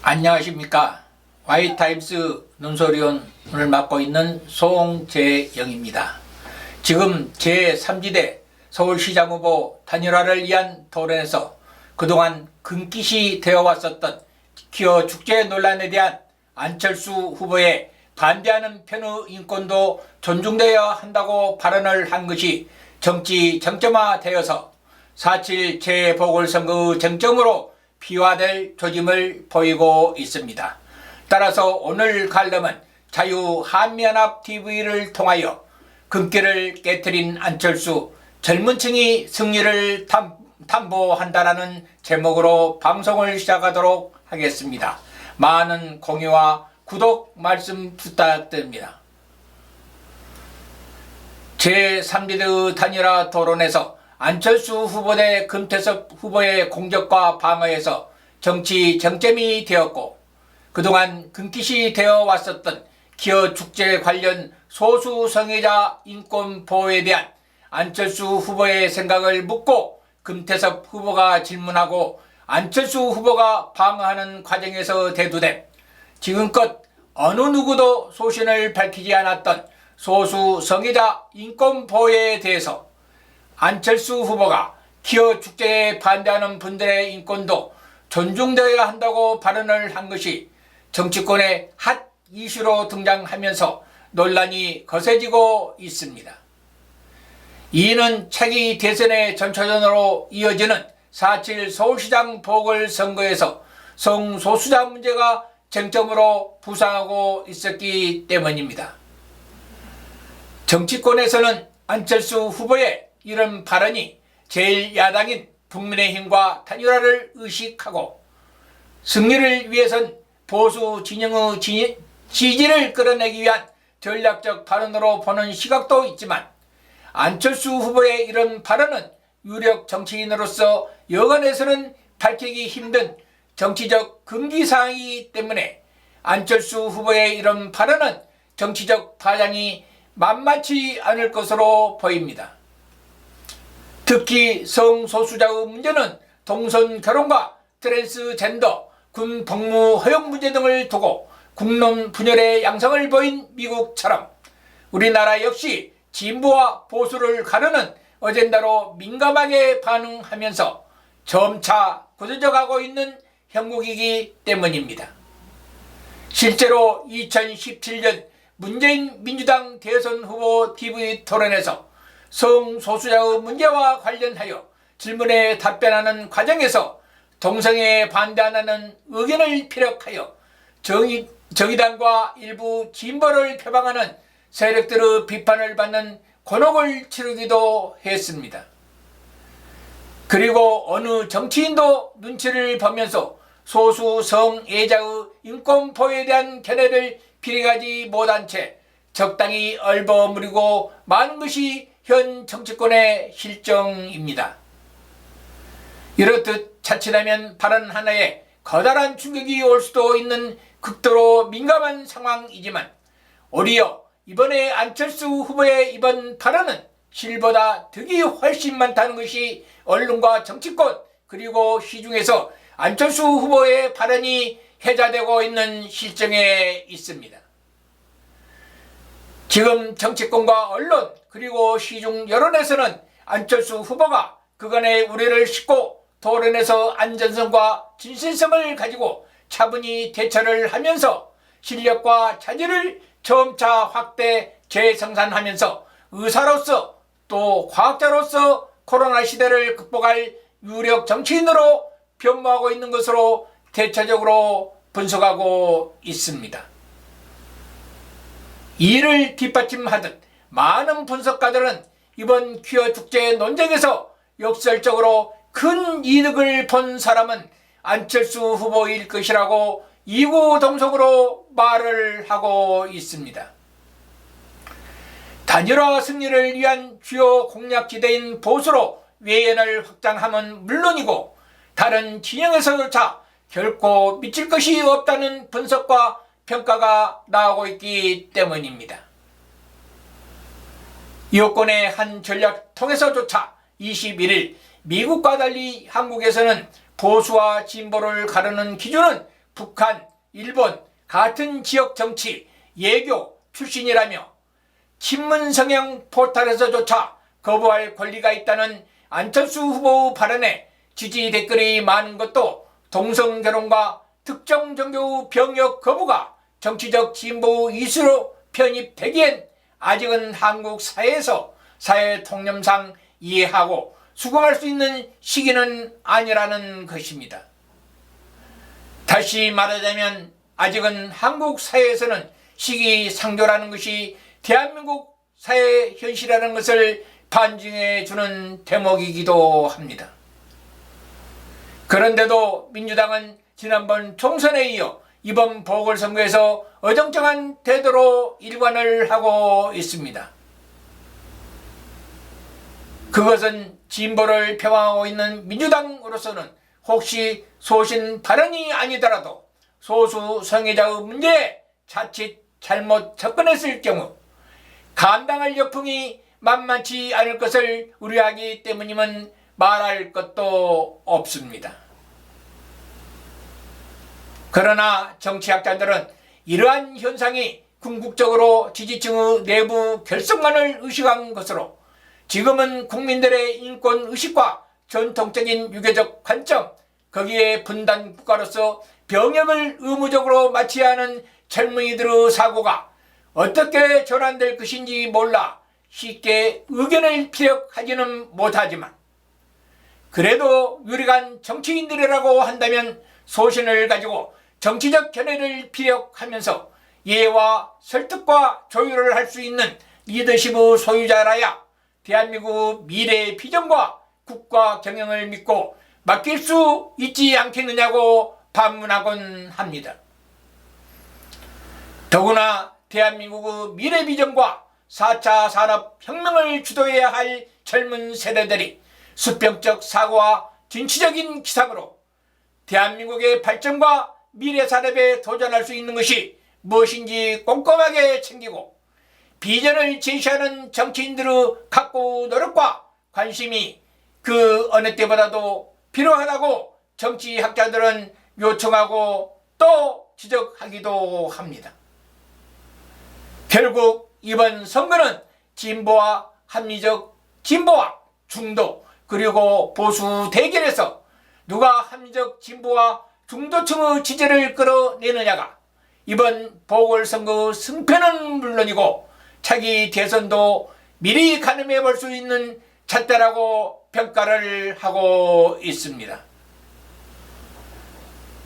안녕하십니까. Y타임스 논설위원을 맡고 있는 송재영입니다. 지금 제3지대 서울시장 후보 단일화를 위한 토론에서 그동안 금기시 되어 왔었던 기어 축제 논란에 대한 안철수 후보의 반대하는 편의 인권도 존중되어야 한다고 발언을 한 것이 정치 쟁점화되어서 4.7 재보궐선거의 쟁점으로 비화될 조짐을 보이고 있습니다. 따라서 오늘 칼럼은 자유한미연합TV를 통하여 금기를 깨트린 안철수 젊은 층이 승리를 탐보한다라는 제목으로 방송을 시작하도록 하겠습니다. 많은 공유와 구독 말씀 부탁드립니다. 제3지대 단일화 토론에서 안철수 후보 대 금태섭 후보의 공격과 방어에서 정치 쟁점이 되었고, 그동안 금기시 되어 왔었던 기어 축제 관련 소수 성애자 인권 보호에 대한 안철수 후보의 생각을 묻고 금태섭 후보가 질문하고 안철수 후보가 방어하는 과정에서 대두된 지금껏 어느 누구도 소신을 밝히지 않았던 소수 성애자 인권 보호에 대해서 안철수 후보가 기어 축제에 반대하는 분들의 인권도 존중되어야 한다고 발언을 한 것이 정치권의 핫 이슈로 등장하면서 논란이 거세지고 있습니다. 이는 차기 대선의 전초전으로 이어지는 4.7 서울시장 보궐선거에서 성소수자 문제가 쟁점으로 부상하고 있었기 때문입니다. 정치권에서는 안철수 후보의 이런 발언이 제1야당인 국민의힘과 단일화를 의식하고 승리를 위해선 보수 진영의 지지를 끌어내기 위한 전략적 발언으로 보는 시각도 있지만, 안철수 후보의 이런 발언은 유력 정치인으로서 여간에서는 밝히기 힘든 정치적 금기사항이기 때문에 안철수 후보의 이런 발언은 정치적 파장이 만만치 않을 것으로 보입니다. 특히 성소수자의 문제는 동성 결혼과 트랜스젠더, 군 복무 허용 문제 등을 두고 국론 분열의 양상을 보인 미국처럼 우리나라 역시 진보와 보수를 가르는 어젠다로 민감하게 반응하면서 점차 굳어져 가고 있는 형국이기 때문입니다. 실제로 2017년 문재인 민주당 대선 후보 TV 토론에서 성소수자의 문제와 관련하여 질문에 답변하는 과정에서 동성애에 반대하는 의견을 피력하여 정의당과 일부 진보를 표방하는 세력들의 비판을 받는 곤혹을 치르기도 했습니다. 그리고 어느 정치인도 눈치를 보면서 소수 성애자의 인권 보호에 대한 견해를 피력하지 못한 채 적당히 얼버무리고 마는 것이 현 정치권의 실정입니다. 이렇듯 자칫하면 발언 하나에 커다란 충격이 올 수도 있는 극도로 민감한 상황이지만, 오히려 이번에 안철수 후보의 이번 발언은 실보다 득이 훨씬 많다는 것이 언론과 정치권 그리고 시중에서 안철수 후보의 발언이 회자되고 있는 실정에 있습니다. 지금 정치권과 언론 그리고 시중 여론에서는 안철수 후보가 그간의 우려를 싣고 토론에서 안전성과 진실성을 가지고 차분히 대처를 하면서 실력과 자질을 점차 확대 재생산하면서 의사로서 또 과학자로서 코로나 시대를 극복할 유력 정치인으로 변모하고 있는 것으로 대체적으로 분석하고 있습니다. 이를 뒷받침하듯 많은 분석가들은 이번 퀴어 축제 논쟁에서 역설적으로 큰 이득을 본 사람은 안철수 후보일 것이라고 이구동성으로 말을 하고 있습니다. 단일화 승리를 위한 주요 공략지대인 보수로 외연을 확장함은 물론이고 다른 진영에서조차 결코 미칠 것이 없다는 분석과 평가가 나오고 있기 때문입니다. 여권의 한 전략 통해서조차 21일 미국과 달리 한국에서는 보수와 진보를 가르는 기준은 북한, 일본 같은 지역 정치, 예교 출신이라며 친문 성향 포탈에서조차 거부할 권리가 있다는 안철수 후보 발언에 지지 댓글이 많은 것도 동성결혼과 특정 종교 병역 거부가 정치적 진보 이슈로 편입되기엔 아직은 한국 사회에서 사회 통념상 이해하고 수긍할 수 있는 시기는 아니라는 것입니다. 다시 말하자면 아직은 한국 사회에서는 시기상조라는 것이 대한민국 사회 현실이라는 것을 반증해 주는 대목이기도 합니다. 그런데도 민주당은 지난번 총선에 이어 이번 보궐선거에서 어정쩡한 태도로 일관을 하고 있습니다. 그것은 진보를 표방하고 있는 민주당으로서는 혹시 소신 발언이 아니더라도 소수 성애자의 문제에 자칫 잘못 접근했을 경우 감당할 역풍이 만만치 않을 것을 우려하기 때문임은 말할 것도 없습니다. 그러나 정치학자들은 이러한 현상이 궁극적으로 지지층의 내부 결속만을 의식한 것으로 지금은 국민들의 인권의식과 전통적인 유교적 관점, 거기에 분단 국가로서 병역을 의무적으로 마쳐야 하는 젊은이들의 사고가 어떻게 전환될 것인지 몰라 쉽게 의견을 피력하지는 못하지만 그래도 유력한 정치인들이라고 한다면 소신을 가지고 정치적 견해를 피력하면서 이해와 설득과 조율을 할 수 있는 리더십의 소유자라야 대한민국 미래의 비전과 국가 경영을 믿고 맡길 수 있지 않겠느냐고 반문하곤 합니다. 더구나 대한민국의 미래 비전과 4차 산업혁명을 주도해야 할 젊은 세대들이 수평적 사고와 진취적인 기상으로 대한민국의 발전과 미래 산업에 도전할 수 있는 것이 무엇인지 꼼꼼하게 챙기고 비전을 제시하는 정치인들의 각고 노력과 관심이 그 어느 때보다도 필요하다고 정치학자들은 요청하고 또 지적하기도 합니다. 결국 이번 선거는 진보와 합리적 진보와 중도 그리고 보수 대결에서 누가 합리적 진보와 중도층의 지지를 끌어내느냐가 이번 보궐선거 승패는 물론이고 차기 대선도 미리 가늠해 볼 수 있는 잣대라고 평가를 하고 있습니다.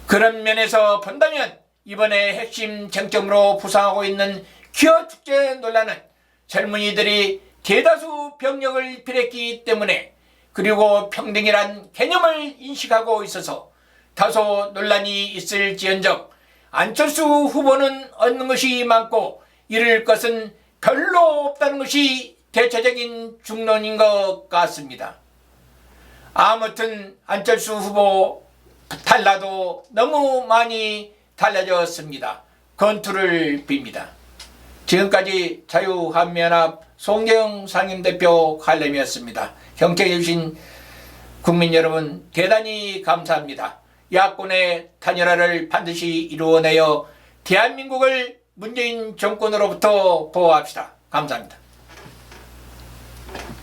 그런 면에서 본다면 이번에 핵심 쟁점으로 부상하고 있는 퀴어 축제 논란은 젊은이들이 대다수 병역을 빌했기 때문에 그리고 평등이란 개념을 인식하고 있어서 다소 논란이 있을지언정 안철수 후보는 얻는 것이 많고 잃을 것은 별로 없다는 것이 대체적인 중론인 것 같습니다. 아무튼 안철수 후보 달라도 너무 많이 달라졌습니다. 건투를 빕니다. 지금까지 자유한미연합 송재영 상임대표 칼럼이었습니다. 경청해 주신 국민 여러분 대단히 감사합니다. 야권의 단일화를 반드시 이루어내어 대한민국을 문재인 정권으로부터 보호합시다. 감사합니다.